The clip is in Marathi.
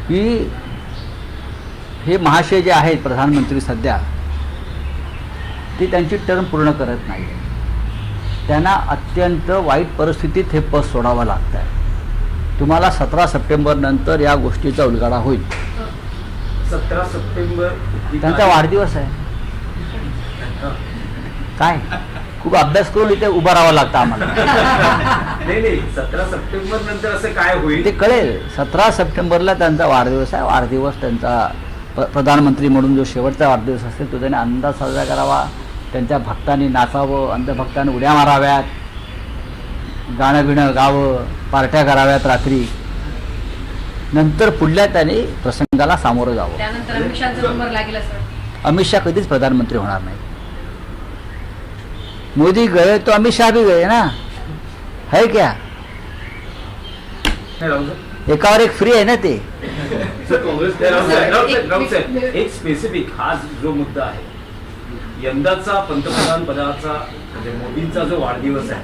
की हे महाशय जे आहेत प्रधानमंत्री सध्या, ते त्यांची टर्म पूर्ण करत नाही. त्यांना अत्यंत वाईट परिस्थितीत हे पद सोडावं लागतं आहे. तुम्हाला 17 सप्टेंबर नंतर या गोष्टीचा उलगडा होईल. 17 सप्टेंबर त्यांचा वाढदिवस आहे. काय खूप अभ्यास करून इथे उभं राहावं लागतं आम्हाला. नाही 17 सप्टेंबर नंतर असं काय होईल ते कळेल. 17 सप्टेंबरला त्यांचा वाढदिवस आहे. वाढदिवस त्यांचा प्रधानमंत्री म्हणून जो शेवटचा वाढदिवस असेल तो त्याने अंदाज साजरा करावा. त्यांच्या भक्तांनी नाचावं, अंधभक्तांनी उड्या माराव्यात, गाणं बिणं गावं, पार्ट्या कराव्यात रात्री. नंतर पुढल्या त्याने प्रसंगाला सामोरं जावं. त्यानंतर अमित शहाचा नंबर लागेल असं. अमित शहा कधीच प्रधानमंत्री होणार नाही. मोदी गए तो अमित शाह भी गए ना, है क्या? नाही, राहुल साहेब. एकावर एक फ्री आहे ना ते. राहुल साहेब, एक स्पेसिफिक हा जो मुद्दा आहे, यंदाचा पंतप्रधान पदाचा म्हणजे मोदींचा जो वाढदिवस आहे